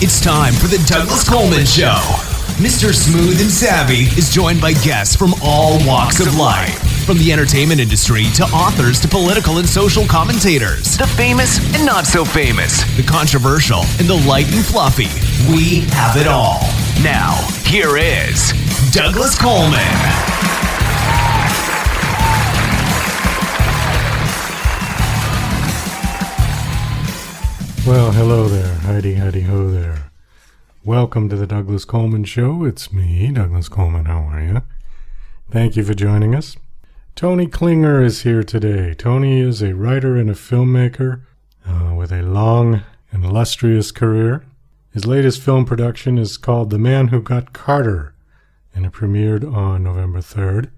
It's time for the Douglas Coleman Show. Mr. Smooth and Savvy is joined by guests from all walks of life. From the entertainment industry to authors to political and social commentators. The famous and not so famous. The controversial and the light and fluffy. We have it all. Now, here is Douglas Coleman. Well, hello there. Heidi, ho there. Welcome to the Douglas Coleman Show. It's me, Douglas Coleman. How are you? Thank you for joining us. Tony Klinger is here today. Tony is a writer and a filmmaker with a long and illustrious career. His latest film production is called The Man Who Got Carter, and it premiered on November 3rd.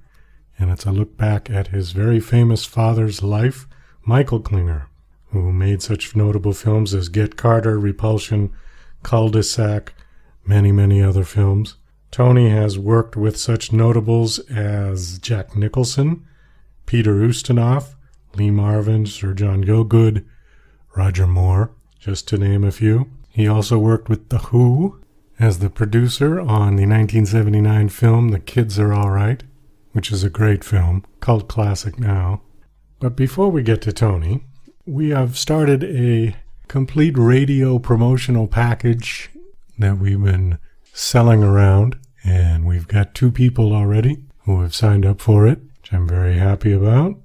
And it's a look back at his very famous father's life, Michael Klinger, who made such notable films as Get Carter, Repulsion, Cul-de-sac, many other films. Tony has worked with such notables as Jack Nicholson, Peter Ustinov, Lee Marvin, Sir John Gielgud, Roger Moore, just to name a few. He also worked with The Who as the producer on the 1979 film The Kids Are All Right, which is a great film, cult classic now. But before we get to Tony, we have started a complete radio promotional package that we've been selling around, and we've got 2 people already who have signed up for it, which I'm very happy about.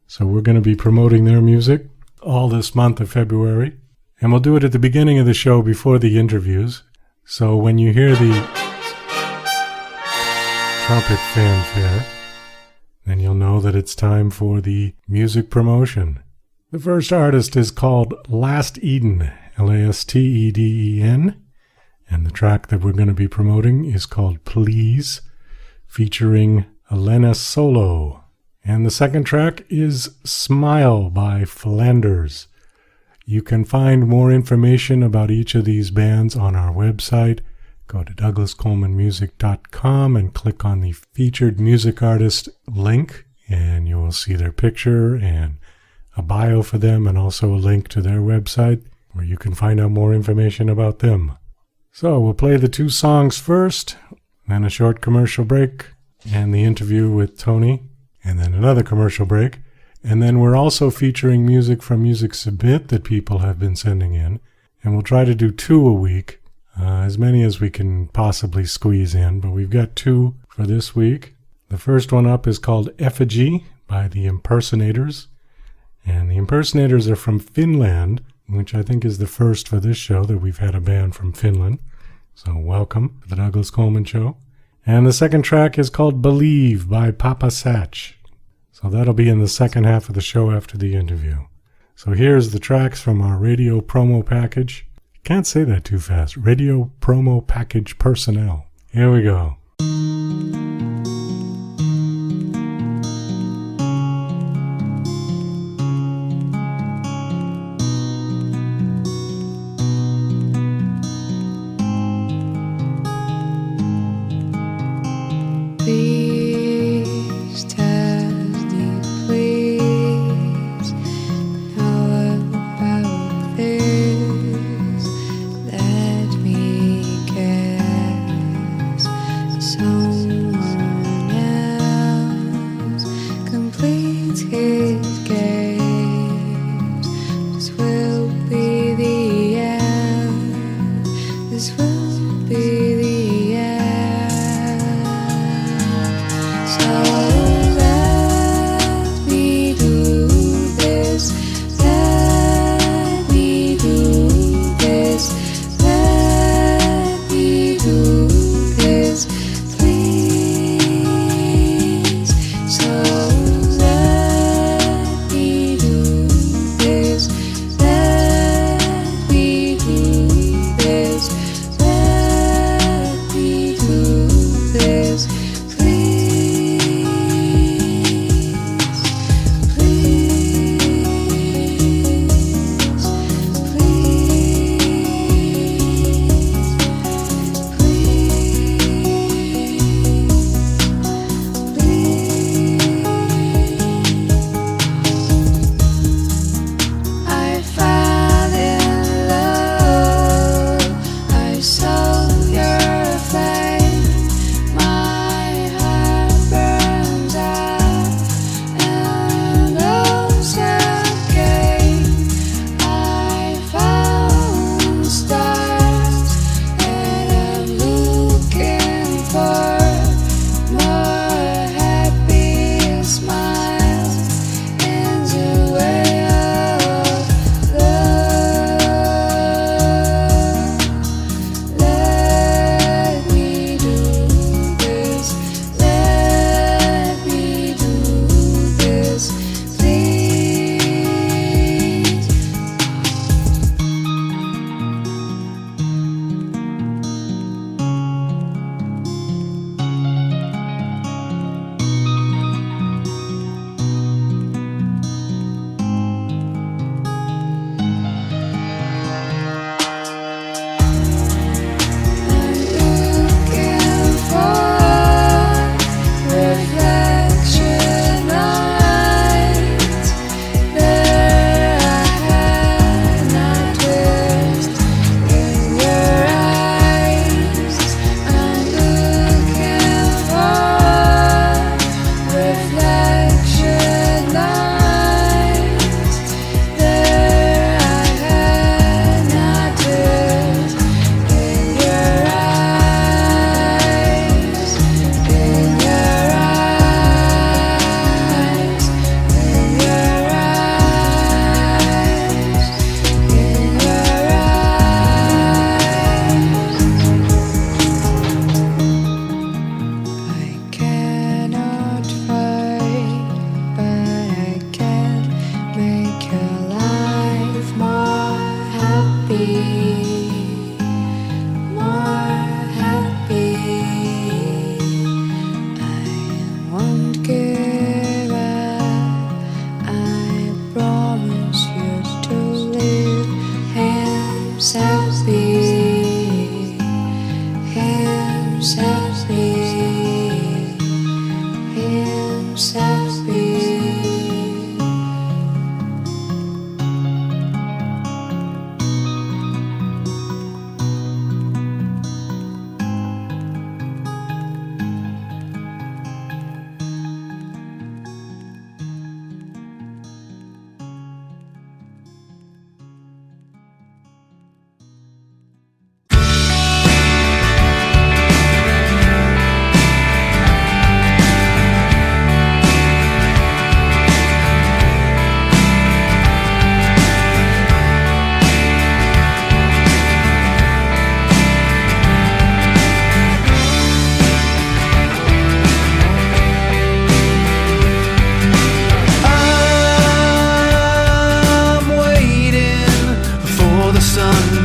So we're going to be promoting their music all this month of February, and we'll do it at the beginning of the show before the interviews. So when you hear the trumpet fanfare, then you'll know that it's time for the music promotion. The first artist is called LastEden, LastEden, and the track that we're going to be promoting is called Please, featuring Alena Solo. And the second track is Smile by Flanders. You can find more information about each of these bands on our website. Go to douglascolemanmusic.com and click on the featured music artist link, and you will see their picture and a bio for them, and also a link to their website where you can find out more information about them. So we'll play the 2 songs first, then a short commercial break, and the interview with Tony, and then another commercial break. And then we're also featuring music from Music Submit that people have been sending in, and we'll try to do 2 a week, as many as we can possibly squeeze in, but we've got 2 for this week. The first one up is called Effigy by the Impersonators. And the Impersonators are from Finland, which I think is the first for this show that we've had a band from Finland. So welcome to the Douglas Coleman Show. And the second track is called Believe by Papa Satch. So that'll be in the second half of the show after the interview. So here's the tracks from our radio promo package. Can't say that too fast. Radio promo package personnel. Here we go. Please tell me, please, how about this? Let me guess.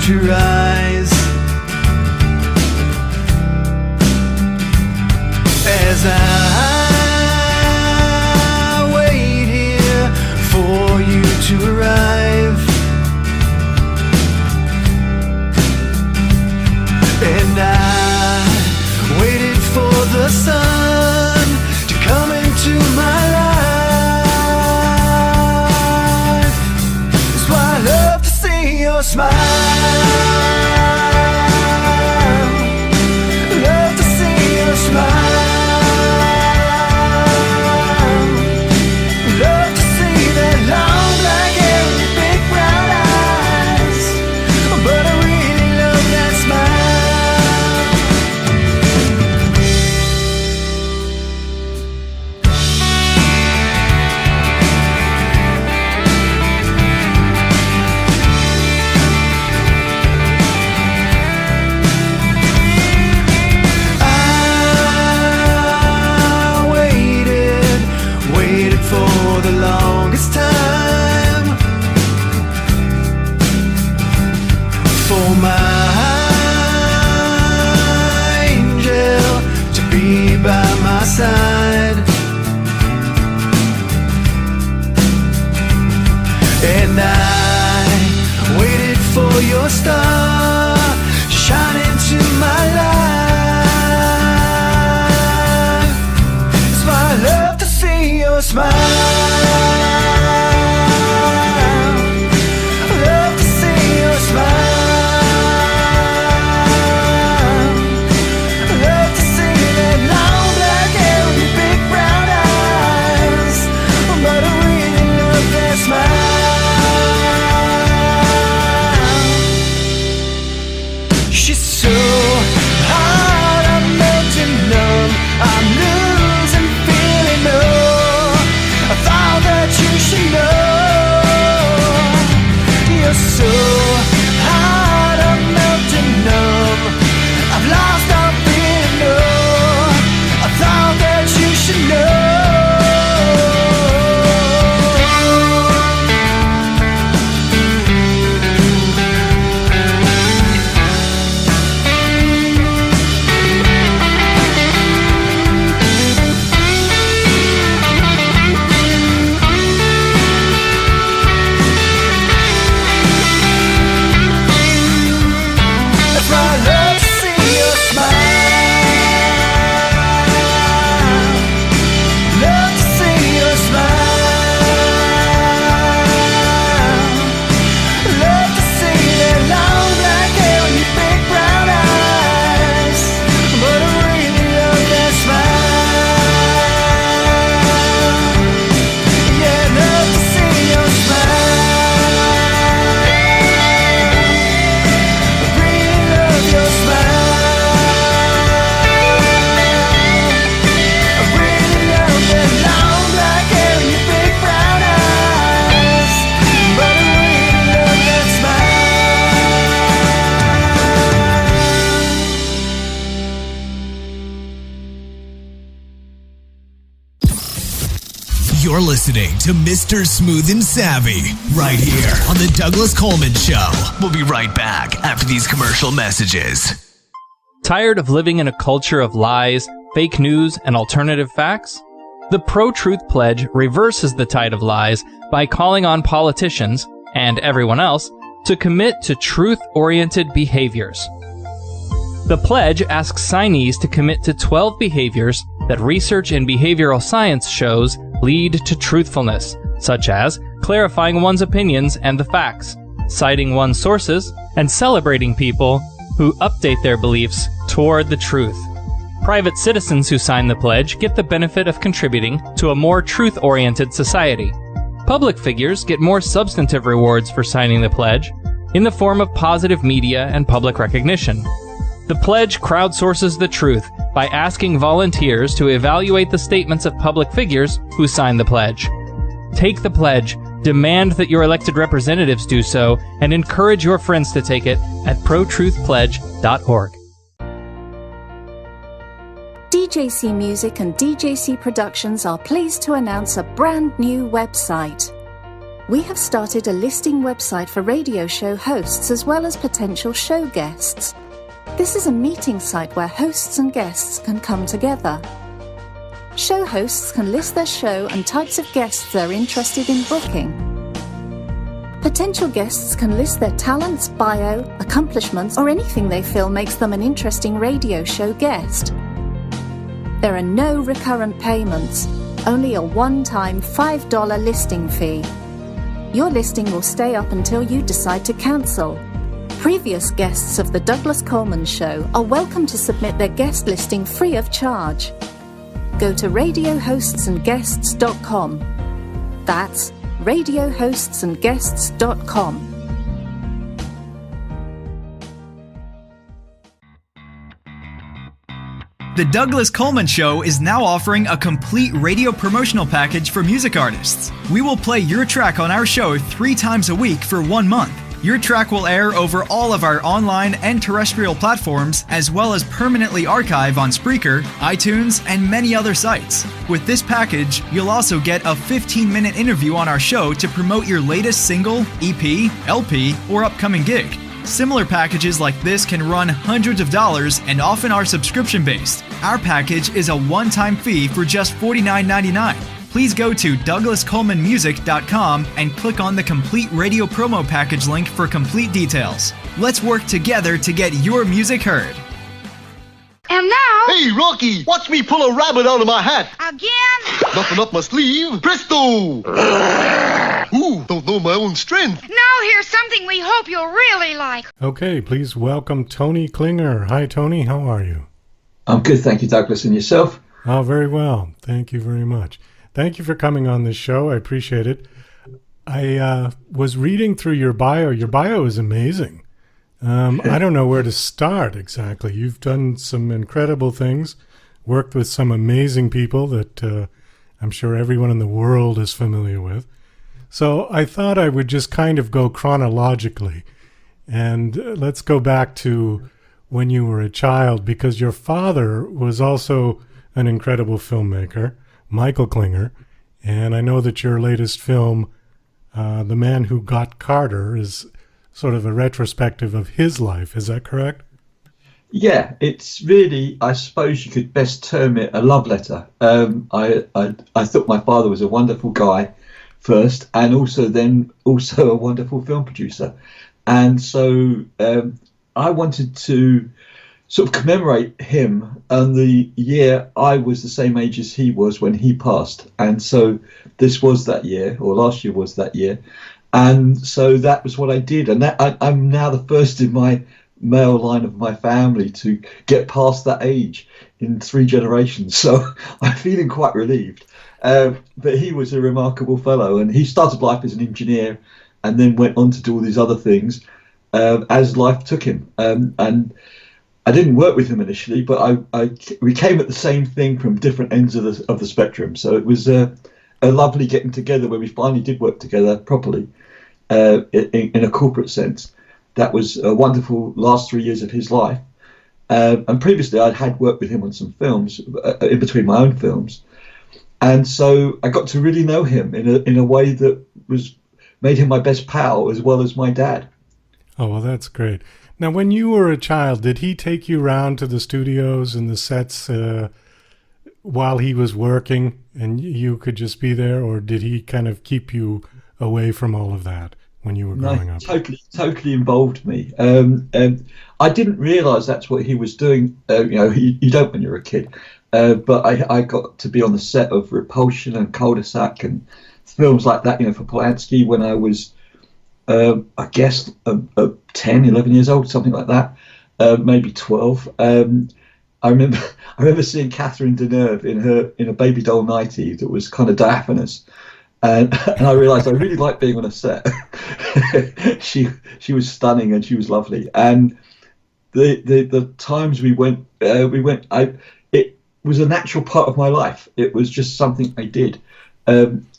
To rise as I wait here for you to arrive, and I waited for the sun to come into my life. That's why I love to see your smile. Side. And I waited for your star to shine into my life. That's why I love to see your smile. You're listening to Mr. Smooth and Savvy right here on The Douglas Coleman Show. We'll be right back after these commercial messages. Tired of living in a culture of lies, fake news, and alternative facts? The Pro-Truth Pledge reverses the tide of lies by calling on politicians, and everyone else, to commit to truth-oriented behaviors. The pledge asks signees to commit to 12 behaviors that research in behavioral science shows lead to truthfulness, such as clarifying one's opinions and the facts, citing one's sources, and celebrating people who update their beliefs toward the truth. Private citizens who sign the pledge get the benefit of contributing to a more truth-oriented society. Public figures get more substantive rewards for signing the pledge in the form of positive media and public recognition. The pledge crowdsources the truth by asking volunteers to evaluate the statements of public figures who sign the pledge. Take the pledge, demand that your elected representatives do so, and encourage your friends to take it at protruthpledge.org. DJC Music and DJC Productions are pleased to announce a brand new website. We have started a listing website for radio show hosts as well as potential show guests. This is a meeting site where hosts and guests can come together. Show hosts can list their show and types of guests they're interested in booking. Potential guests can list their talents, bio, accomplishments, or anything they feel makes them an interesting radio show guest. There are no recurrent payments, only a one-time $5 listing fee. Your listing will stay up until you decide to cancel. Previous guests of The Douglas Coleman Show are welcome to submit their guest listing free of charge. Go to radiohostsandguests.com. That's radiohostsandguests.com. The Douglas Coleman Show is now offering a complete radio promotional package for music artists. We will play your track on our show 3 times a week for 1 month. Your track will air over all of our online and terrestrial platforms, as well as permanently archive on Spreaker, iTunes, and many other sites. With this package, you'll also get a 15-minute interview on our show to promote your latest single, EP, LP, or upcoming gig. Similar packages like this can run hundreds of dollars and often are subscription-based. Our package is a one-time fee for just $49.99. Please go to douglascolemanmusic.com and click on the complete radio promo package link for complete details. Let's work together to get your music heard. And now... Hey, Rocky, watch me pull a rabbit out of my hat. Again? Nothing up my sleeve. Presto! Ooh, don't know my own strength. Now here's something we hope you'll really like. Okay, please welcome Tony Klinger. Hi, Tony. How are you? I'm good, thank you, Douglas. And yourself? Oh, very well. Thank you very much. Thank you for coming on this show. I appreciate it. I was reading through your bio. Your bio is amazing. I don't know where to start exactly. You've done some incredible things, worked with some amazing people that I'm sure everyone in the world is familiar with. So I thought I would just kind of go chronologically. And let's go back to when you were a child, because your father was also an incredible filmmaker, Michael Klinger. And I know that your latest film, The Man Who Got Carter, is sort of a retrospective of his life. Is that correct? Yeah, it's really, I suppose you could best term it a love letter. I thought my father was a wonderful guy first, and also a wonderful film producer. And so I wanted to sort of commemorate him on the year I was the same age as he was when he passed. And so this was that year, or last year was that year. And so that was what I did. And I'm now the first in my male line of my family to get past that age in 3 generations. So I'm feeling quite relieved. But he was a remarkable fellow, and he started life as an engineer and then went on to do all these other things as life took him. And I didn't work with him initially, but we came at the same thing from different ends of the spectrum. So it was a lovely getting together where we finally did work together properly in a corporate sense. That was a wonderful last 3 years of his life. And previously I'd had worked with him on some films in between my own films. And so I got to really know him in a way that made him my best pal as well as my dad. Oh, well, that's great. Now, when you were a child, did he take you around to the studios and the sets while he was working and you could just be there, or did he kind of keep you away from all of that when you were growing up? Totally involved me. I didn't realise that's what he was doing. You don't when you're a kid. But I got to be on the set of Repulsion and Cul-de-sac and films like that, for Polanski when I was, I guess, 10, 11 years old, something like that, maybe 12. I remember seeing Catherine Deneuve in a baby doll nightie that was kind of diaphanous. And I realised I really liked being on a set. She was stunning and she was lovely. And the times we went, it was a natural part of my life. It was just something I did.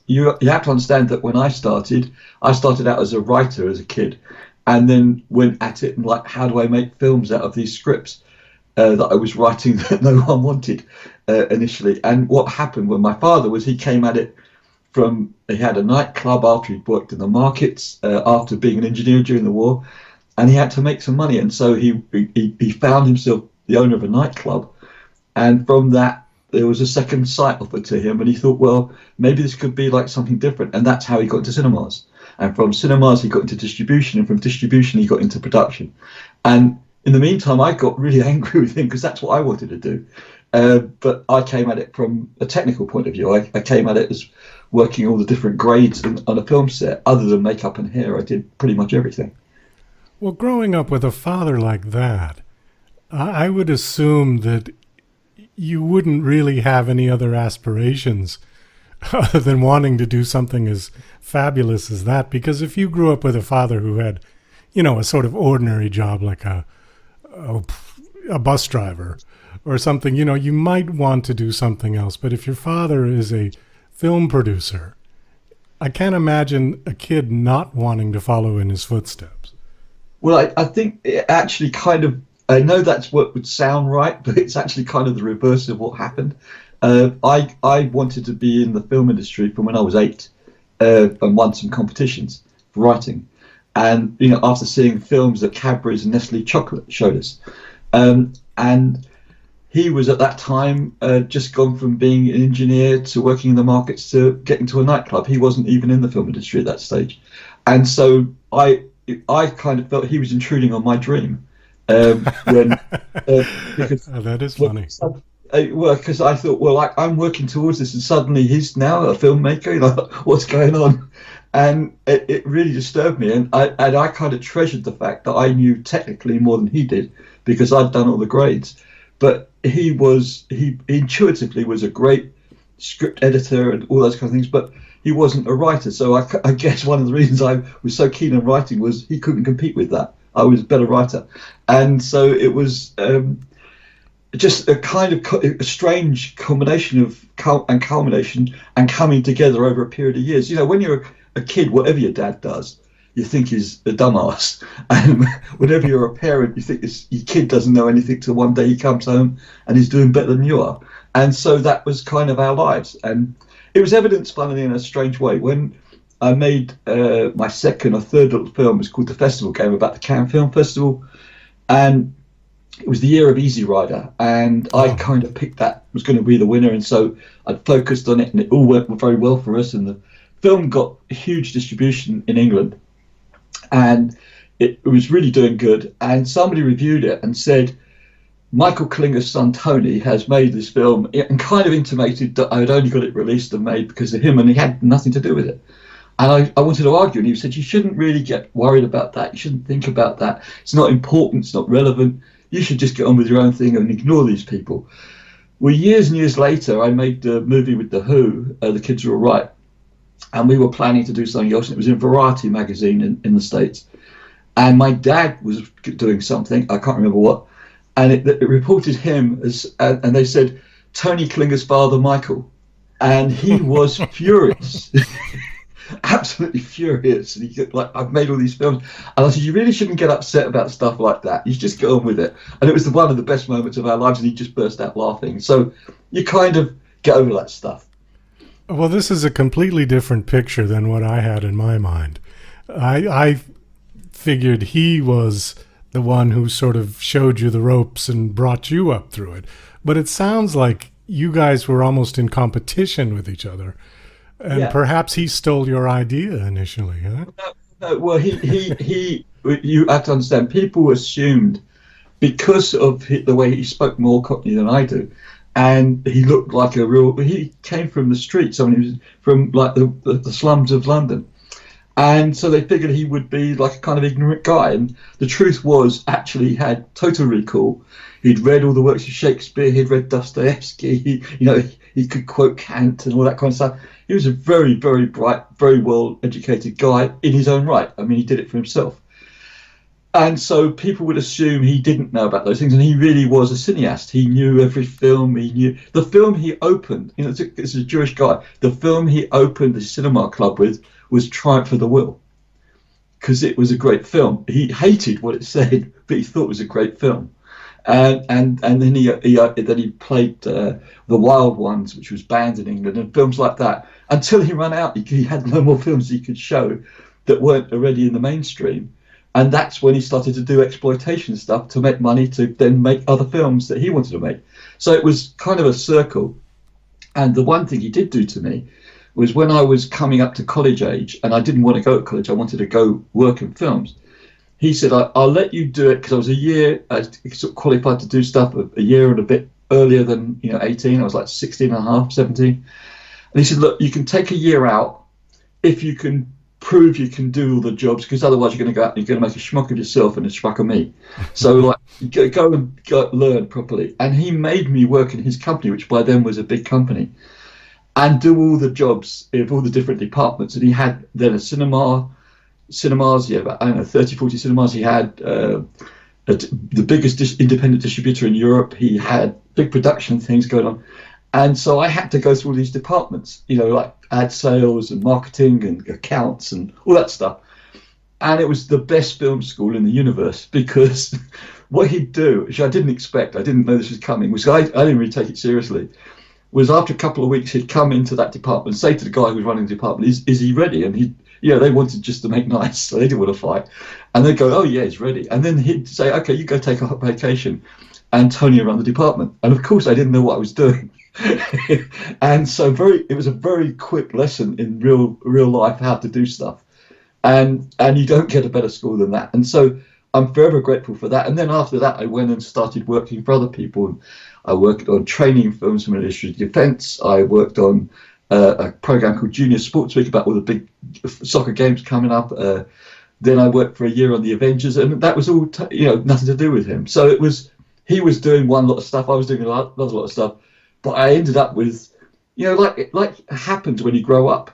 You have to understand that when I started out as a writer as a kid, and then went at it and like, how do I make films out of these scripts that I was writing that no one wanted initially? And what happened when my father was, he came at it he had a nightclub after he'd worked in the markets after being an engineer during the war, and he had to make some money, and so he found himself the owner of a nightclub, and from that there was a second sight offered to him, and he thought, well, maybe this could be like something different, and that's how he got into cinemas. And from cinemas he got into distribution, and from distribution he got into production. And in the meantime I got really angry with him because that's what I wanted to do. But I came at it from a technical point of view. I came at it as working all the different grades on a film set. Other than makeup and hair, I did pretty much everything. Well, growing up with a father like that, I would assume that you wouldn't really have any other aspirations other than wanting to do something as fabulous as that. Because if you grew up with a father who had, a sort of ordinary job like a bus driver or something, you might want to do something else. But if your father is a film producer, I can't imagine a kid not wanting to follow in his footsteps. Well, I think it actually kind of, I know that's what would sound right, but it's actually kind of the reverse of what happened. I wanted to be in the film industry from when I was 8 and won some competitions for writing. And, after seeing films that Cadbury's and Nestle Chocolate showed us. And he was at that time just gone from being an engineer to working in the markets to getting to a nightclub. He wasn't even in the film industry at that stage. And so I kind of felt he was intruding on my dream. Because, that is funny. Because I thought, I'm working towards this, and suddenly he's now a filmmaker. What's going on? And it really disturbed me. And I kind of treasured the fact that I knew technically more than he did because I'd done all the grades. But he intuitively was a great script editor and all those kind of things, but he wasn't a writer. So I guess one of the reasons I was so keen on writing was he couldn't compete with that. I was a better writer. And so it was just a kind of a strange combination of culmination and coming together over a period of years. When you're a kid, whatever your dad does, you think he's a dumbass. And whenever you're a parent, you think your kid doesn't know anything till one day he comes home and he's doing better than you are. And so that was kind of our lives. And it was evidenced, funnily, in a strange way. When I made my second or third little film, it was called The Festival Game, about the Cannes Film Festival. And it was the year of Easy Rider. And I kind of picked that was going to be the winner. And so I focused on it, and it all went very well for us. And the film got huge distribution in England. And it was really doing good. And somebody reviewed it and said, Michael Klinger's son Tony has made this film, and kind of intimated that I had only got it released and made because of him, and he had nothing to do with it. And I wanted to argue, and he said, you shouldn't really get worried about that. You shouldn't think about that. It's not important. It's not relevant. You should just get on with your own thing and ignore these people. Well, years and years later, I made the movie with The Who, The Kids Are All Right. And we were planning to do something else. And it was in Variety magazine in the States. And my dad was doing something, I can't remember what. And it reported him as, and they said, Tony Klinger's father, Michael. And he was furious. Absolutely furious. And he I've made all these films. And I said, you really shouldn't get upset about stuff like that. You just get on with it. And it was one of the best moments of our lives, and he just burst out laughing. So you kind of get over that stuff. Well, this is a completely different picture than what I had in my mind. I figured he was the one who sort of showed you the ropes and brought you up through it. But it sounds like you guys were almost in competition with each other. And perhaps he stole your idea initially, huh? No, well, you have to understand, people assumed, because of the way he spoke more Cockney than I do, and he looked like he came from the streets, I mean, he was from like the slums of London. And so they figured he would be like a kind of ignorant guy. And the truth was, actually, he had total recall. He'd read all the works of Shakespeare. He'd read Dostoevsky. He could quote Kant and all that kind of stuff. He was a very, very bright, very well-educated guy in his own right. I mean, he did it for himself. And so people would assume he didn't know about those things. And he really was a cineast. He knew every film. He knew the film he opened. This is a Jewish guy. The film he opened the cinema club with was Triumph of the Will, because it was a great film. He hated what it said, but he thought it was a great film. And then he played The Wild Ones, which was banned in England, and films like that. Until he ran out, he had no more films he could show that weren't already in the mainstream. And that's when he started to do exploitation stuff to make money to then make other films that he wanted to make. So it was kind of a circle. And the one thing he did do to me was, when I was coming up to college age, and I didn't want to go to college, I wanted to go work in films. He said, I'll let you do it, because I was I sort of qualified to do stuff a year and a bit earlier than 18. I was like 16 and a half, 17. And he said, look, you can take a year out if you can prove you can do all the jobs, because otherwise you're going to go out and you're going to make a schmuck of yourself and a schmuck of me. So like, go and learn properly. And he made me work in his company, which by then was a big company, and do all the jobs of all the different departments. And he had then a cinemas, about, 30, 40 cinemas. He had the biggest independent distributor in Europe. He had big production things going on. And so I had to go through all these departments, like ad sales and marketing and accounts and all that stuff. And it was the best film school in the universe, because what he'd do, which I didn't expect, I didn't know this was coming, was I didn't really take it seriously, was after a couple of weeks he'd come into that department and say to the guy who was running the department, is he ready? And they wanted just to make nice, so they didn't want to fight. And they'd go, oh yeah, he's ready. And then he'd say, okay, you go take a vacation, and Tony run the department. And of course I didn't know what I was doing. And so it was a very quick lesson in real life how to do stuff. And you don't get a better school than that. And so I'm forever grateful for that. And then after that, I went and started working for other people. And I worked on training films from the Ministry of Defence. I worked on a program called Junior Sports Week about all the big soccer games coming up. Then I worked for a year on the Avengers, and that was all nothing to do with him. So he was doing one lot of stuff, I was doing another lot of stuff, but I ended up with, like happens when you grow up,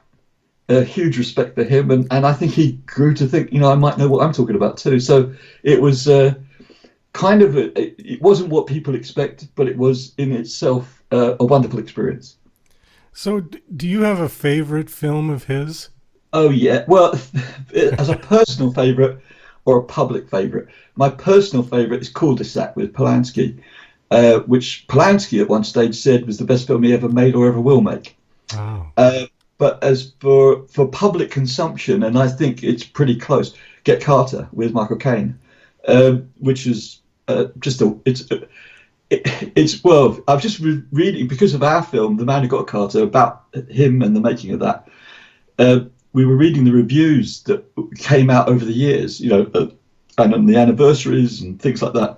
a huge respect for him, and I think he grew to think, I might know what I'm talking about too. So it was kind of it wasn't what people expect, but it was in itself a wonderful experience. So do you have a favorite film of his? Oh yeah, well, as a personal favorite or a public favorite, my personal favorite is Cul-de-sac with Polanski, which Polanski at one stage said was the best film he ever made or ever will make. Wow. But as for public consumption, and I think it's pretty close, Get Carter with Michael Caine, which is well, I've just reading, because of our film, The Man Who Got Carter, about him and the making of that. We were reading the reviews that came out over the years, and on the anniversaries and things like that.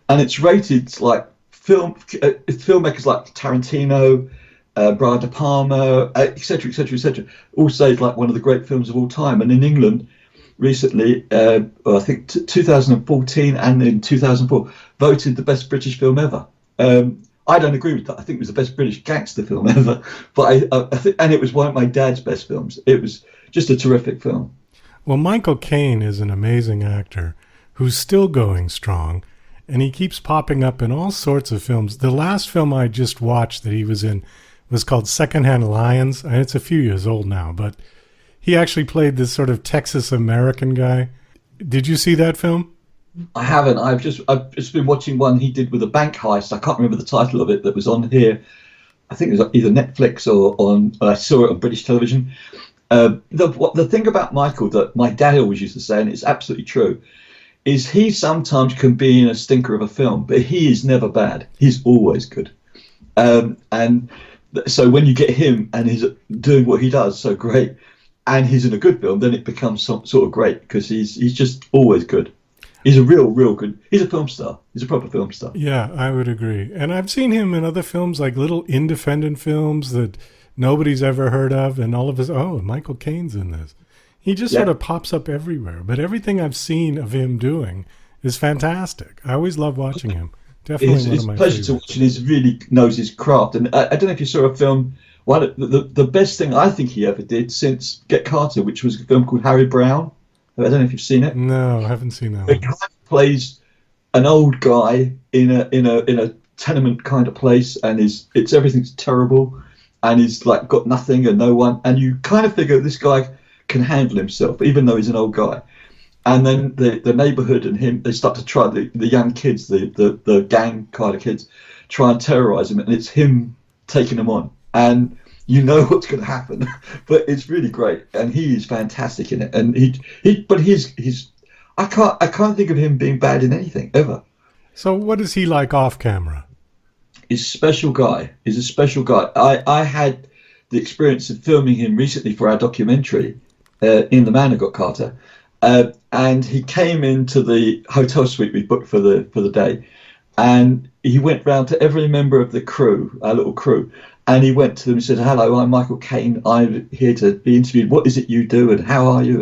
And it's rated like filmmakers like Tarantino, Brian De Palma, etc., all say it's like one of the great films of all time. And in England, recently, I think 2014 and in 2004, voted the best British film ever. I don't agree with that. I think it was the best British gangster film ever, but I think, and it was one of my dad's best films. It was just a terrific film. Well, Michael Caine is an amazing actor who's still going strong, and he keeps popping up in all sorts of films. The last film I just watched that he was in was called Secondhand Lions, and it's a few years old now, but he actually played this sort of Texas American guy. Did you see that film? I haven't. I've just been watching one he did with a bank heist. I can't remember the title of it that was on here. I think it was either Netflix or on. I saw it on British television. The thing about Michael that my dad always used to say, and it's absolutely true, is he sometimes can be in a stinker of a film, but he is never bad. He's always good. And so when you get him and he's doing what he does so great, and he's in a good film, then it becomes sort of great because he's just always good. He's a real good. He's a film star. He's a proper film star. Yeah, I would agree. And I've seen him in other films, like little independent films that nobody's ever heard of, and all of us, oh, Michael Caine's in this. He just sort of pops up everywhere. But everything I've seen of him doing is fantastic. I always love watching him. Definitely one of my favorites. It's a pleasure to watch, and he really knows his craft. And I don't know if you saw a film. The best thing I think he ever did since Get Carter, which was a film called Harry Brown. I don't know if you've seen it. No, I haven't seen that. He plays an old guy in a tenement kind of place, and everything's terrible, and he's like got nothing and no one, and you kind of figure this guy can handle himself, even though he's an old guy. And then the neighborhood and him, they start to try, the young kids, the gang kind of kids, try and terrorize him, and it's him taking them on. And you know what's going to happen, but it's really great, and he is fantastic in it. And I can't think of him being bad in anything ever. So what is he like off camera? He's a special guy. He's a special guy. I had the experience of filming him recently for our documentary, In the Man Who Got Carter, and he came into the hotel suite we booked for the day, and he went round to every member of the crew, our little crew. And he went to them and said, "Hello, I'm Michael Caine. I'm here to be interviewed. What is it you do, and how are you?"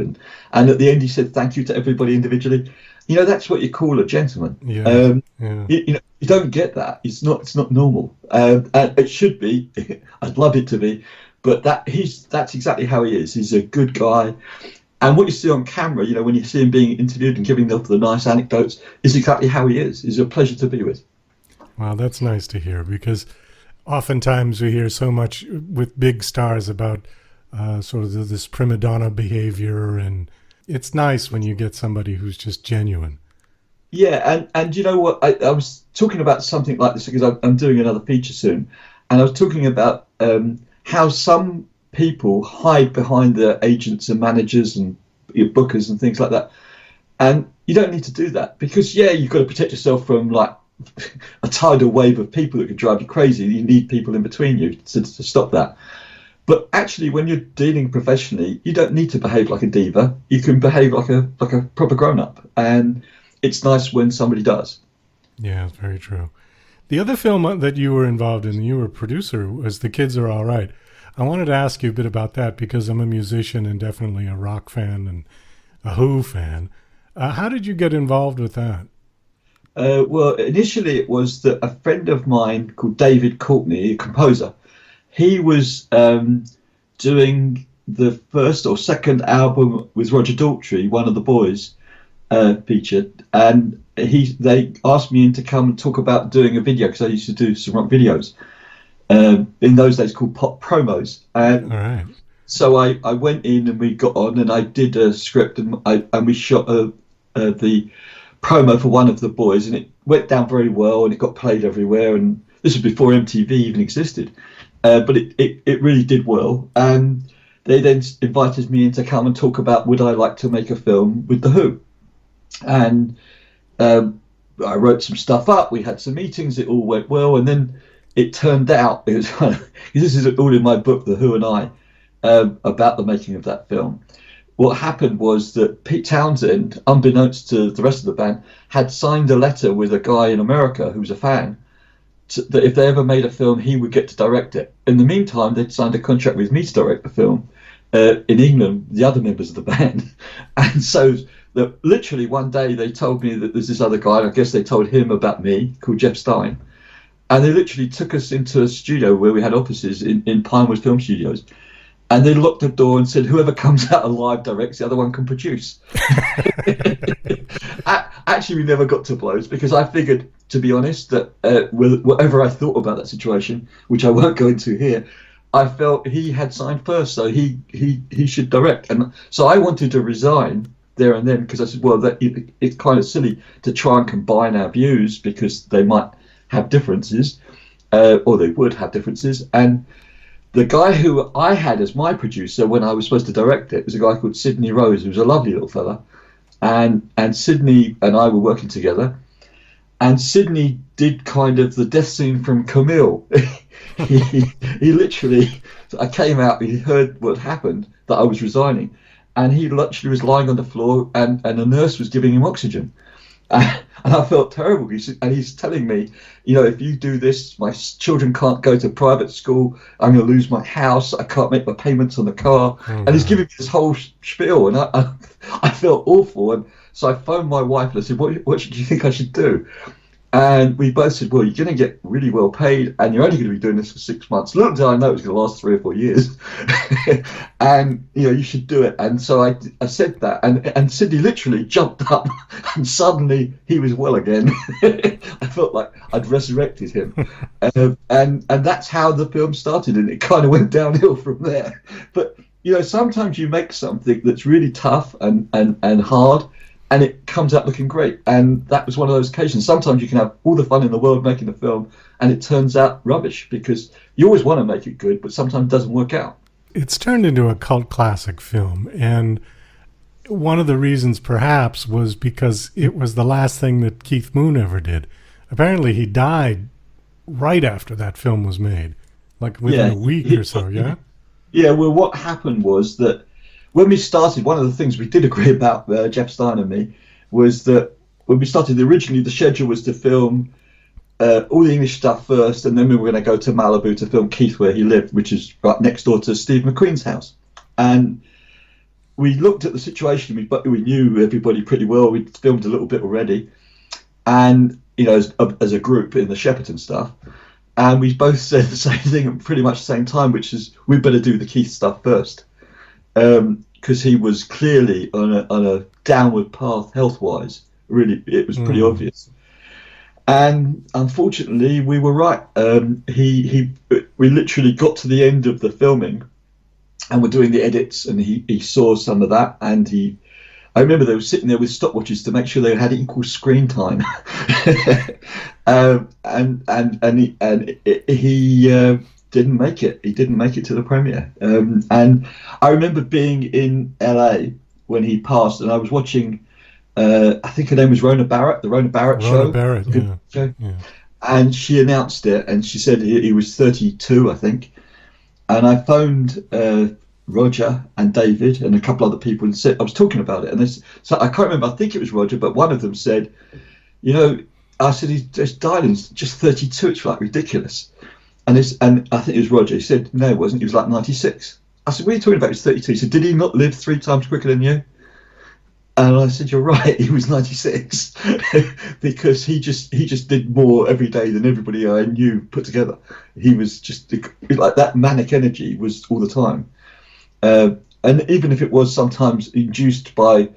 And at the end, he said, "Thank you" to everybody individually. You know, that's what you call a gentleman. Yeah. You don't get that. It's not normal. And it should be. I'd love it to be, but that's exactly how he is. He's a good guy. And what you see on camera, when you see him being interviewed and giving the nice anecdotes, is exactly how he is. He's a pleasure to be with. Wow, that's nice to hear, because oftentimes we hear so much with big stars about sort of this prima donna behavior, and it's nice when you get somebody who's just genuine. Yeah, and you know what? I was talking about something like this because I'm doing another feature soon, and I was talking about how some people hide behind their agents and managers and bookers and things like that, and you don't need to do that, because you've got to protect yourself from like a tidal wave of people that could drive you crazy. You need people in between you to stop that. But actually, when you're dealing professionally, you don't need to behave like a diva. You can behave like a proper grown-up, and it's nice when somebody does. Yeah, it's very true. The other film that you were involved in, you were a producer, was The Kids Are All Right. I wanted to ask you a bit about that, because I'm a musician and definitely a rock fan and a Who fan. How did you get involved with that? Well, initially it was that a friend of mine called David Courtney, a composer, he was doing the first or second album with Roger Daltrey, one of the boys, featured, and they asked me in to come and talk about doing a video, because I used to do some rock videos in those days called pop promos. And all right. So I went in and we got on, and I did a script, and we shot the promo for one of the boys, and it went down very well, and it got played everywhere, and this was before MTV even existed, but it really did well. And they then invited me in to come and talk about would I like to make a film with The Who, and I wrote some stuff up, we had some meetings, it all went well, and then it turned out, it was this is all in my book, The Who and I, about the making of that film. What happened was that Pete Townsend, unbeknownst to the rest of the band, had signed a letter with a guy in America who was a fan, that if they ever made a film, he would get to direct it. In the meantime, they'd signed a contract with me to direct the film in England, the other members of the band. And so literally one day they told me that there's this other guy, and I guess they told him about me, called Jeff Stein. And they literally took us into a studio where we had offices in Pinewood Film Studios. And they locked the door and said, whoever comes out alive directs, the other one can produce. Actually, we never got to blows, because I figured, to be honest, that whatever I thought about that situation, which I won't go into here, I felt he had signed first, so he should direct. And so I wanted to resign there and then, because I said, well, it's kind of silly to try and combine our views, because they might have differences. or they would have differences. And the guy who I had as my producer when I was supposed to direct it was a guy called Sidney Rose, who was a lovely little fella. And Sidney and I were working together. And Sidney did kind of the death scene from Camille. he literally, I came out, he heard what happened, that I was resigning. And he literally was lying on the floor and a nurse was giving him oxygen. And I felt terrible. He's telling me, if you do this, my children can't go to private school. I'm going to lose my house. I can't make my payments on the car. And he's giving me this whole spiel. And I felt awful. And so I phoned my wife and I said, what do you think I should do? And we both said, well, you're going to get really well paid and you're only going to be doing this for 6 months. Little did I know it was going to last 3 or 4 years. And, you should do it. And so I said that. And Sidney literally jumped up and suddenly he was well again. I felt like I'd resurrected him. And that's how the film started. And it kind of went downhill from there. But, sometimes you make something that's really tough and hard, and it comes out looking great. And that was one of those occasions. Sometimes you can have all the fun in the world making a film and it turns out rubbish because you always want to make it good, but sometimes it doesn't work out. It's turned into a cult classic film. And one of the reasons perhaps was because it was the last thing that Keith Moon ever did. Apparently he died right after that film was made, like within a week or so, yeah? Yeah, well, what happened was that when we started, one of the things we did agree about, Jeff Stein and me, was that when we started, originally the schedule was to film all the English stuff first, and then we were going to go to Malibu to film Keith where he lived, which is right next door to Steve McQueen's house. And we looked at the situation, we knew everybody pretty well, we'd filmed a little bit already, and, as a group in the Shepperton stuff, and we both said the same thing at pretty much the same time, which is we better do the Keith stuff first. Because he was clearly on a downward path health-wise. Really, it was pretty obvious. And unfortunately, we were right. We literally got to the end of the filming, and we're doing the edits, and he saw some of that, and I remember they were sitting there with stopwatches to make sure they had equal screen time. He didn't make it. He didn't make it to the premiere. And I remember being in LA when he passed, and I was watching, I think her name was Rona Barrett, the Rona Barrett show. Rona Barrett, yeah. And she announced it, and she said he was 32, I think. And I phoned Roger and David and a couple other people and said, I was talking about it. And so I can't remember, I think it was Roger, but one of them said, I said, he's just died and he's just 32. It's like ridiculous. And I think it was Roger. He said, no, it wasn't. He was like 96. I said, what are you talking about? He's 32. He said, did he not live 3 times quicker than you? And I said, you're right. He was 96 because he just did more every day than everybody I knew put together. He was just like that manic energy was all the time. And even if it was sometimes induced by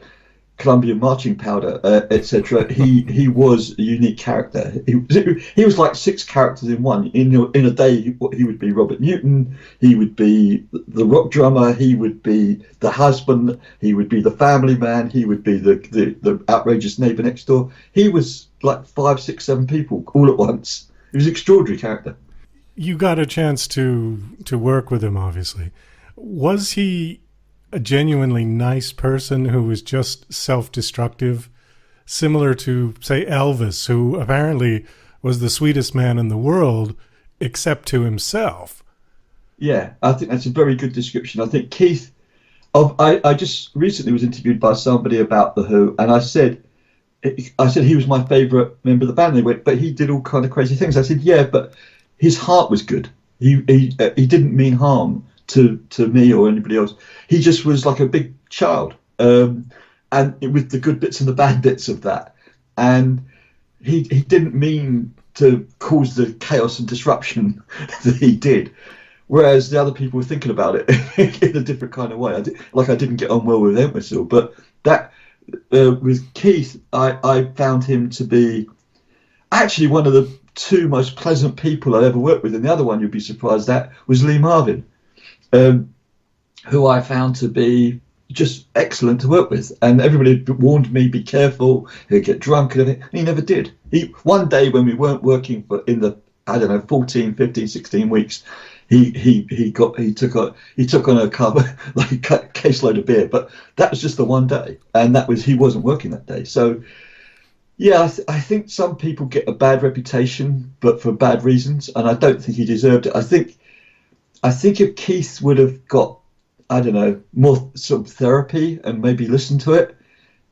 Colombian marching powder, etc., he was a unique character. He was like 6 characters in one. In a day, he would be Robert Newton, he would be the rock drummer, he would be the husband, he would be the family man, he would be the outrageous neighbour next door. He was like 5, 6, 7 people all at once. He was an extraordinary character. You got a chance to work with him, obviously. Was he a genuinely nice person who was just self-destructive, similar to, say, Elvis, who apparently was the sweetest man in the world, except to himself? Yeah, I think that's a very good description. I think Keith, I just recently was interviewed by somebody about The Who, and I said he was my favourite member of the band. They went, but he did all kind of crazy things. I said, yeah, but his heart was good. He didn't mean harm to me or anybody else. He just was like a big child, and with the good bits and the bad bits of that. And he didn't mean to cause the chaos and disruption that he did. Whereas the other people were thinking about it in a different kind of way. I didn't get on well with Entwistle, but that with Keith, I found him to be actually one of the 2 most pleasant people I ever worked with. And the other one you'd be surprised at was Lee Marvin, who I found to be just excellent to work with. And everybody warned me, be careful, he'll get drunk and everything. And he never did. One day when we weren't working in the I don't know, 14, 15, 16 weeks, he took on a cover like a caseload of beer. But that was just the one day, and he wasn't working that day. So yeah, I think some people get a bad reputation, but for bad reasons, and I don't think he deserved it. I think if Keith would have got, I don't know, more sort of therapy and maybe listened to it,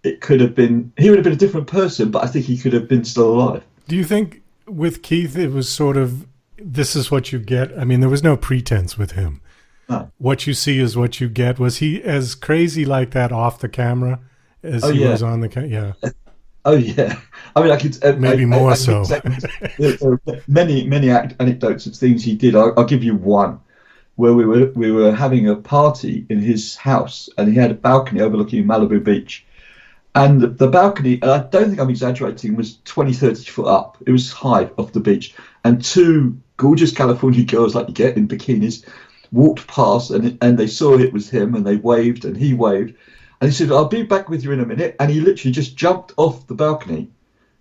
he would have been a different person, but I think he could have been still alive. Do you think with Keith it was sort of, this is what you get? I mean, there was no pretense with him. No. What you see is what you get. Was he as crazy like that off the camera as he was on the camera? Yeah. Oh yeah, I mean, I could maybe more so. There are many anecdotes of things he did. I'll give you one, where we were having a party in his house, and he had a balcony overlooking Malibu Beach, and the balcony, I don't think I'm exaggerating, was 20, 30 foot up. It was high off the beach, and two gorgeous California girls, like you get in bikinis, walked past, and they saw it was him, and they waved, and he waved. And he said, "I'll be back with you in a minute." And he literally just jumped off the balcony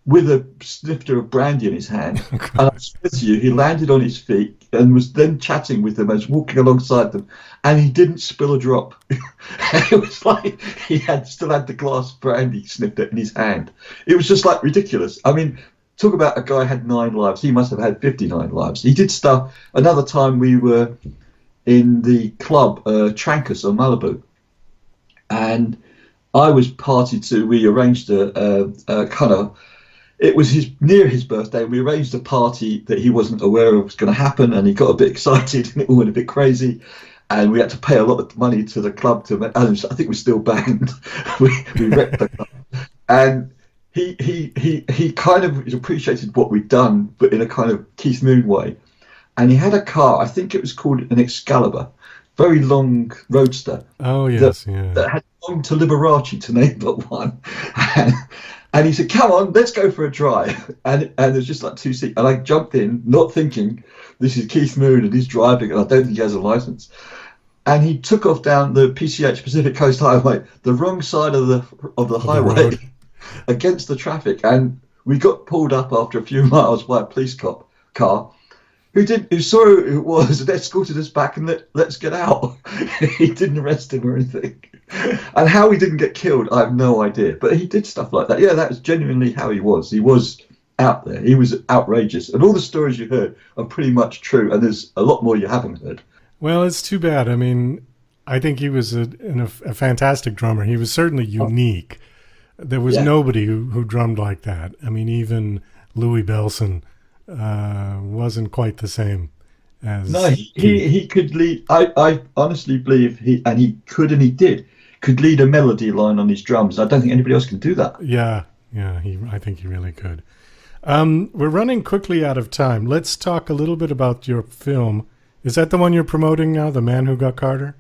with a snifter of brandy in his hand. And I swear to you, he landed on his feet and was then chatting with them as walking alongside them. And he didn't spill a drop. It was like he still had the glass brandy snifter in his hand. It was just like ridiculous. I mean, talk about a guy who had 9 lives. He must have had 59 lives. He did stuff. Another time we were in the club, Trancas on Malibu. And I was party to. We arranged a kind of. It was near his birthday. We arranged a party that he wasn't aware of was going to happen, and he got a bit excited, and it all went a bit crazy. And we had to pay a lot of money to the club to. I think we're still banned. we wrecked the club, and he kind of appreciated what we'd done, but in a kind of Keith Moon way. And he had a car. I think it was called an Excalibur. Very long roadster. Oh yes, that had belonged to Liberace, to name but one. And he said, "Come on, let's go for a drive." And there's just like 2 seats, and I jumped in, not thinking this is Keith Moon and he's driving, and I don't think he has a license. And he took off down the PCH Pacific Coast Highway, the wrong side of the highway, against the traffic, and we got pulled up after a few miles by a police car. Who saw who it was and escorted us back and let's get out. He didn't arrest him or anything. And how he didn't get killed, I have no idea. But he did stuff like that. Yeah, that was genuinely how he was. He was out there. He was outrageous. And all the stories you heard are pretty much true. And there's a lot more you haven't heard. Well, it's too bad. I mean, I think he was a fantastic drummer. He was certainly unique. There was nobody who drummed like that. I mean, even Louis Bellson wasn't quite the same as. No, he could lead. I honestly believe he could lead a melody line on his drums. I don't think anybody else can do that. Yeah, I think he really could. We're running quickly out of time. Let's talk a little bit about your film. Is that the one you're promoting now, The Man Who Got Carter?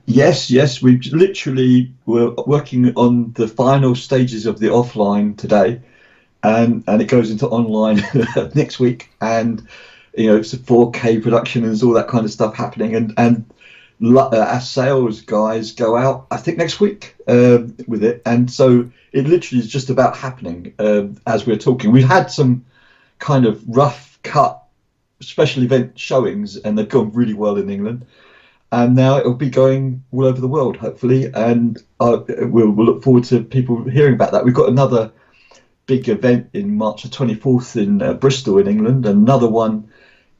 Yes. We literally were working on the final stages of the offline today. And it goes into online next week, and it's a 4K production and there's all that kind of stuff happening. And our sales guys go out, I think, next week with it, and so it literally is just about happening as we're talking. We've had some kind of rough cut special event showings, and they've gone really well in England. And now it'll be going all over the world, hopefully, and we'll look forward to people hearing about that. We've got another big event in March the 24th in Bristol in England, another one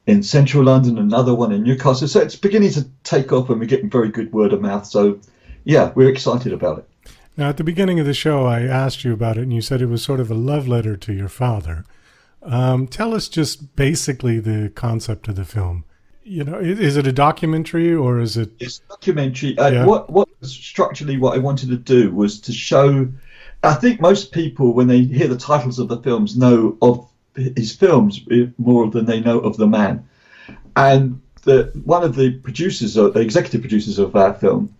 in central London, another one in Newcastle. So it's beginning to take off, and we're getting very good word of mouth. So yeah, we're excited about it. Now, at the beginning of the show, I asked you about it, and you said it was sort of a love letter to your father. Tell us just basically the concept of the film. Is it a documentary or is it? It's a documentary. What structurally what I wanted to do was to show. I think most people, when they hear the titles of the films, know of his films more than they know of the man. And one of the producers, or executive producers of our film,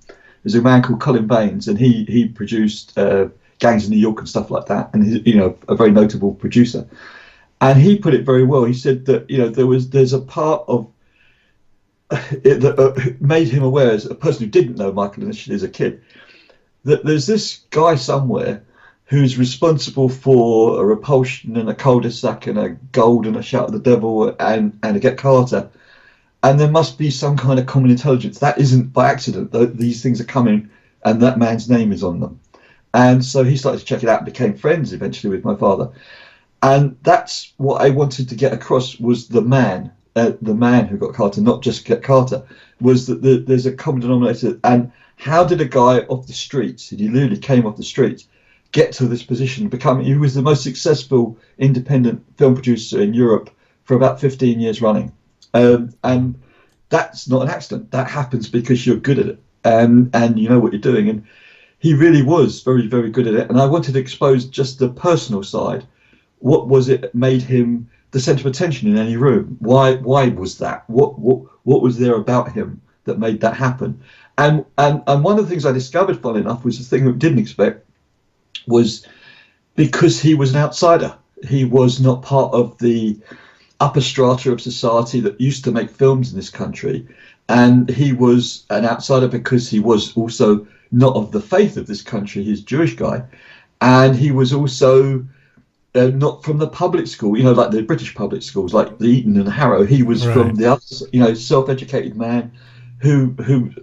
is a man called Colin Baines, and he produced Gangs of New York and stuff like that, and he's, a very notable producer. And he put it very well. He said that there's a part of it that made him aware, as a person who didn't know Michael initially as a kid, that there's this guy somewhere who's responsible for a repulsion and a cul-de-sac and a gold and a shout of the devil and a Get Carter. And there must be some kind of common intelligence. That isn't by accident. These things are coming and that man's name is on them. And so he started to check it out and became friends eventually with my father. And that's what I wanted to get across, was the man who got Carter, not just Get Carter, was that there's a common denominator. And how did a guy off the streets, he literally came off the streets, get to this position? He was the most successful independent film producer in Europe for about 15 years running. And that's not an accident. That happens because you're good at it and you know what you're doing. And he really was very, very good at it. And I wanted to expose just the personal side. What was it that made him the centre of attention in any room? Why was that? What was there about him that made that happen? And one of the things I discovered, funnily enough, was the thing that I didn't expect, was because he was an outsider. He was not part of the upper strata of society that used to make films in this country. And he was an outsider because he was also not of the faith of this country. He's a Jewish guy. And he was also not from the public school, like the British public schools, like the Eton and Harrow. He was from the other, self-educated man who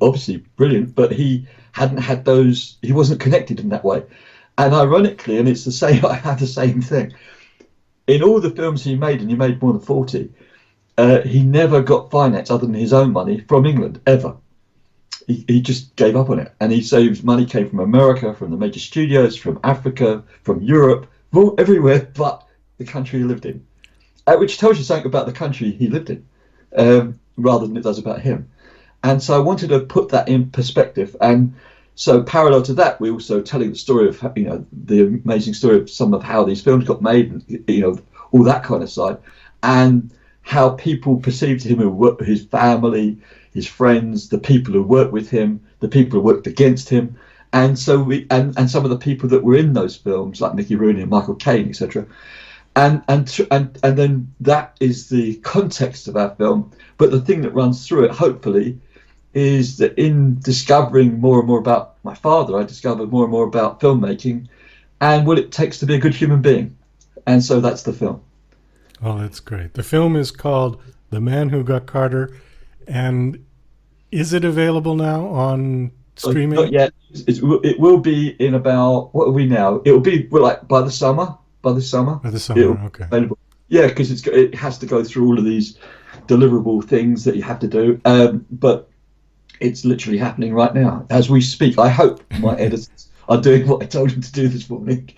obviously brilliant, but he hadn't had those, he wasn't connected in that way. And ironically, and it's the same, I had the same thing. In all the films he made, and he made more than 40, he never got finance other than his own money from England, ever. He just gave up on it. And he said his money came from America, from the major studios, from Africa, from Europe, well, everywhere but the country he lived in. Which tells you something about the country he lived in, rather than it does about him. And so I wanted to put that in perspective. And so parallel to that, we're also telling the story of, the amazing story of some of how these films got made, and, all that kind of side, and how people perceived him, his family, his friends, the people who worked with him, the people who worked against him. And so and some of the people that were in those films, like Mickey Rooney and Michael Caine, etc. And then that is the context of our film. But the thing that runs through it, hopefully, is that in discovering more and more about my father, I discovered more and more about filmmaking and what it takes to be a good human being. And so that's the film. Oh, that's great. The film is called The Man Who Got Carter. And is it available now on streaming? Not yet. It will be in about, what are we now? It will be by the summer. By the summer, okay. Available. Yeah, because it has to go through all of these deliverable things that you have to do. But it's literally happening right now as we speak. I hope my editors are doing what I told them to do this morning.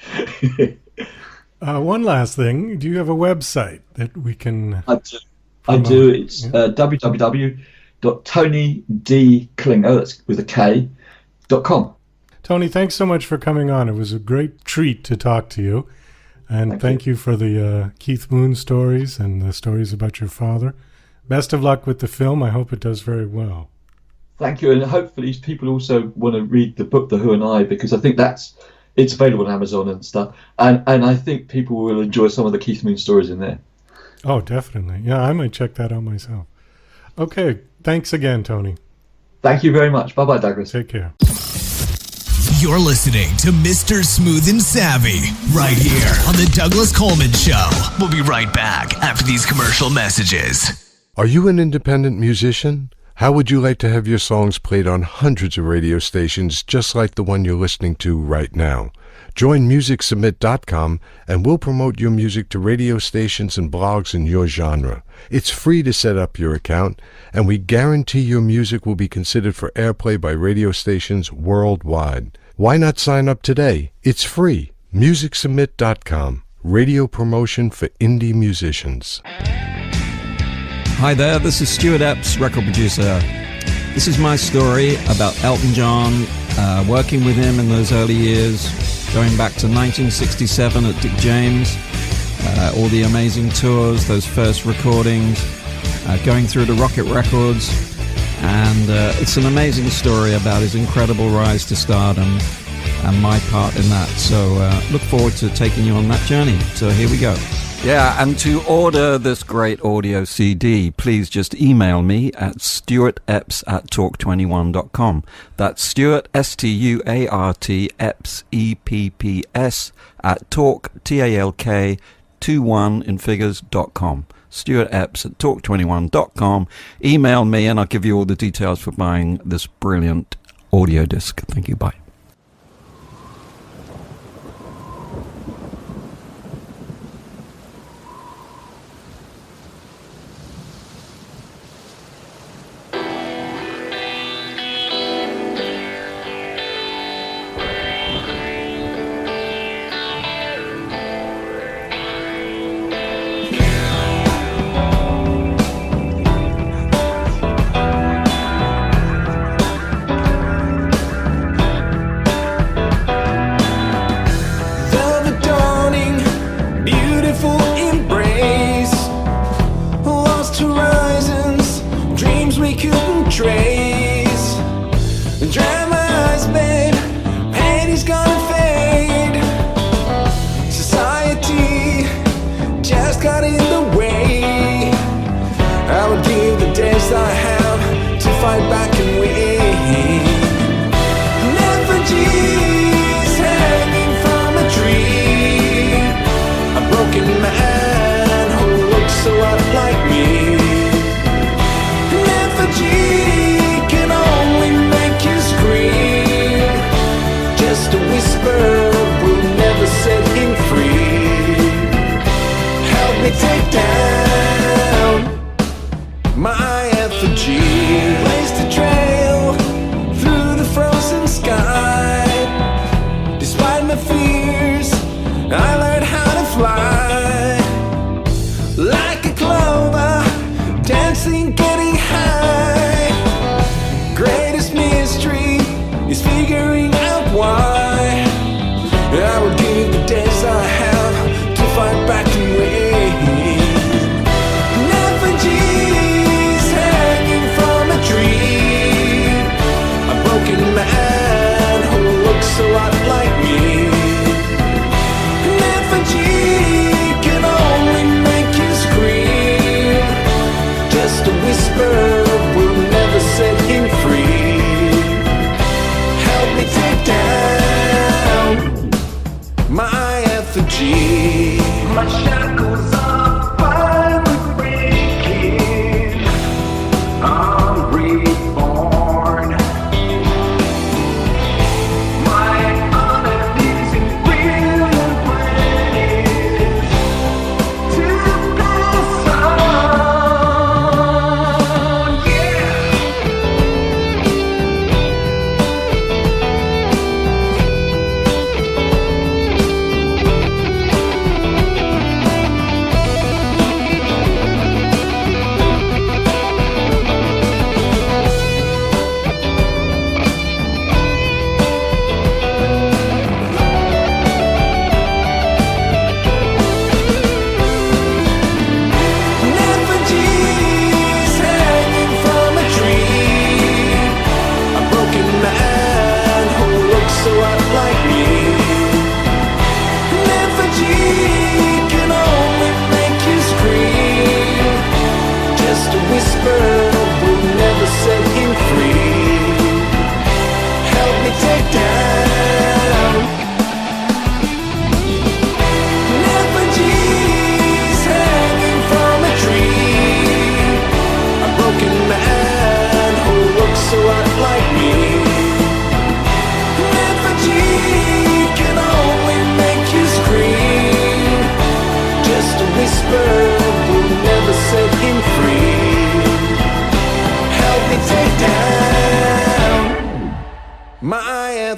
One last thing. Do you have a website that we can... I do. It's www.tonydklinger, that's with a K.com. Tony, thanks so much for coming on. It was a great treat to talk to you. And thank you for the Keith Moon stories and the stories about your father. Best of luck with the film. I hope it does very well. Thank you. And hopefully people also want to read the book, The Who and I, because I think it's available on Amazon and stuff. And I think people will enjoy some of the Keith Moon stories in there. Oh, definitely. Yeah, I might check that out myself. Okay. Thanks again, Tony. Thank you very much. Bye-bye, Douglas. Take care. You're listening to Mr. Smooth and Savvy right here on The Douglas Coleman Show. We'll be right back after these commercial messages. Are you an independent musician? How would you like to have your songs played on hundreds of radio stations just like the one you're listening to right now? Join MusicSubmit.com and we'll promote your music to radio stations and blogs in your genre. It's free to set up your account, and we guarantee your music will be considered for airplay by radio stations worldwide. Why not sign up today? It's free. MusicSubmit.com. Radio promotion for indie musicians. Hi there, this is Stuart Epps, record producer. This is my story about Elton John, working with him in those early years, going back to 1967 at Dick James, all the amazing tours, those first recordings, going through to Rocket Records, and it's an amazing story about his incredible rise to stardom and my part in that. So look forward to taking you on that journey. So here we go. Yeah, and to order this great audio CD, please just email me at stuartepps@talk21.com. That's Stuart, Stuart, EPPS at talk, TALK, 21 in figures.com. Stuart Epps at talk21.com. Email me and I'll give you all the details for buying this brilliant audio disc. Thank you. Bye.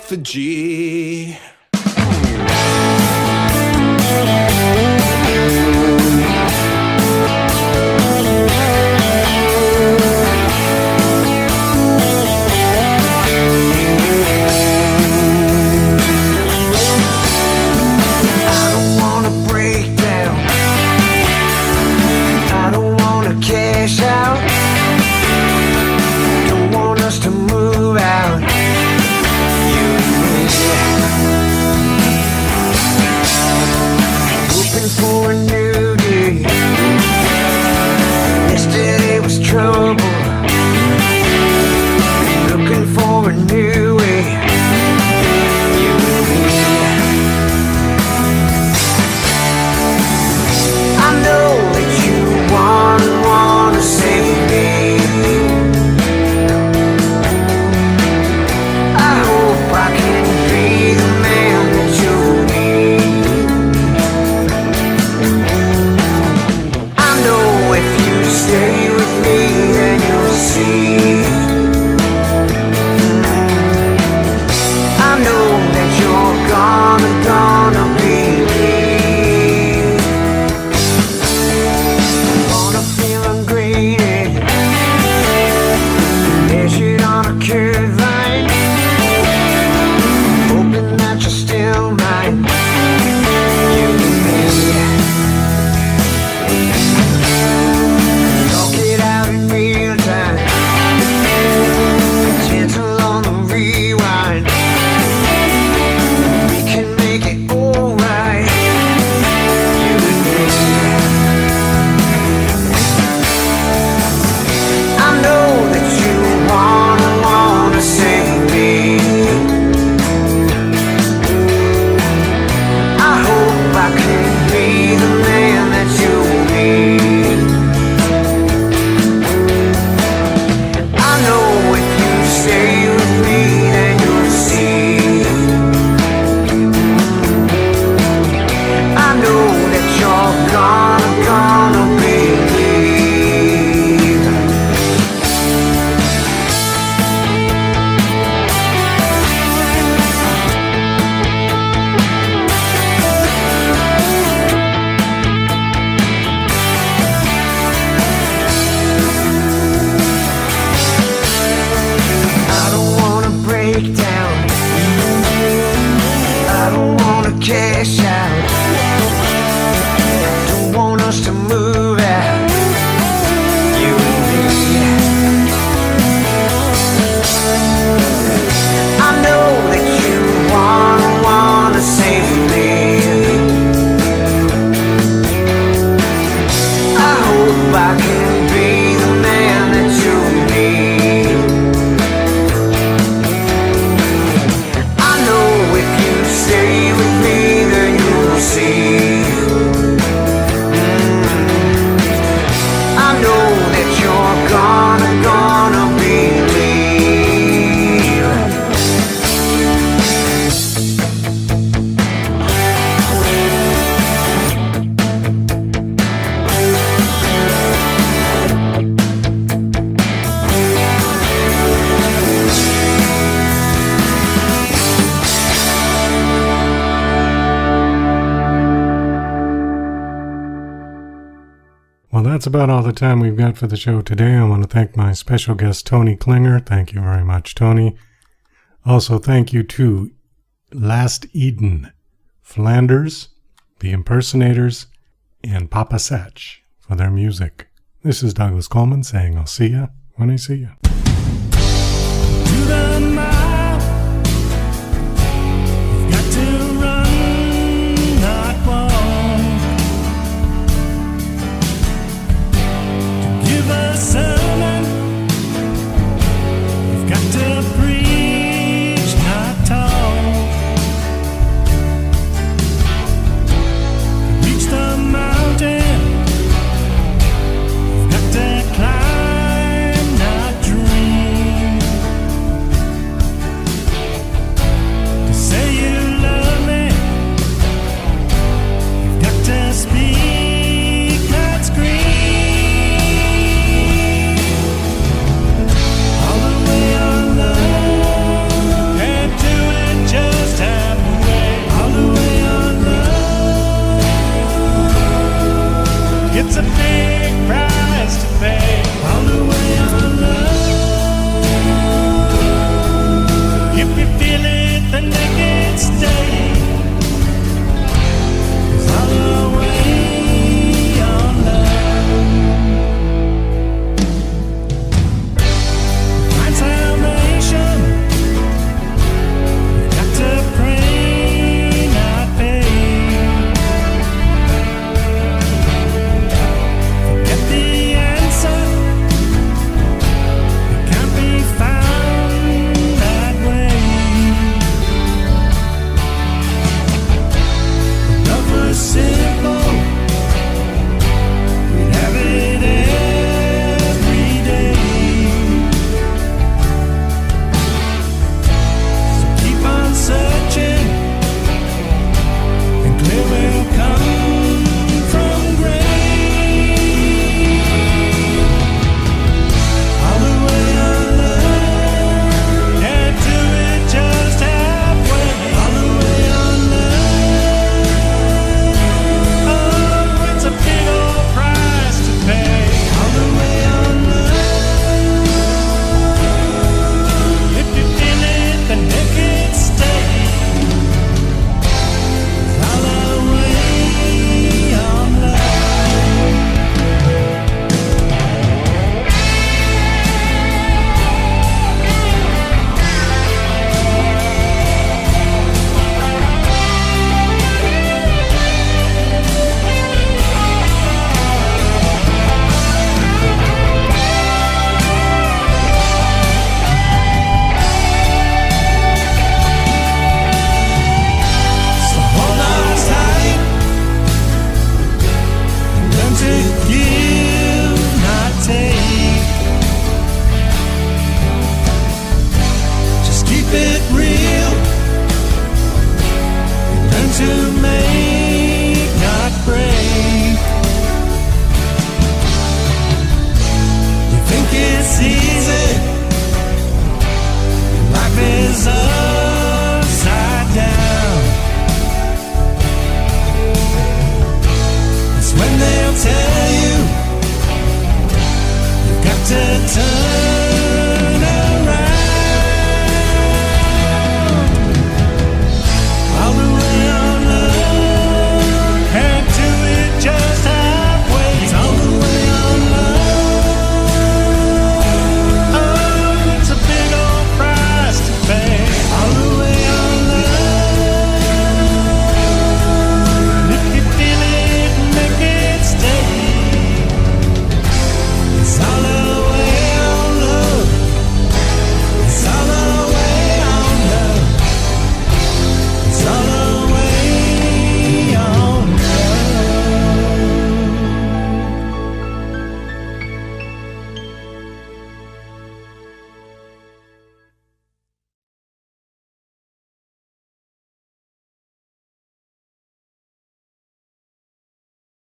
effigy. I can be the man that you need. I know if you stay with me, then you'll see. I know that you're gonna believe. Well, that's about all the time we've got for the show today. I want to thank my special guest, Tony Klinger. Thank you very much, Tony. Also, thank you to LastEden, Flanders, The Impersonators, and Papa Satch for their music. This is Douglas Coleman saying I'll see ya when I see ya. To the mile, you've got to run, not walk. To give a sermon, you've got to preach, not talk. To reach the mountain, you've got to climb, not dream. To say you love me, you've got to speak, not scream. All the way on love, can't do it just halfway. All the way on love, it's a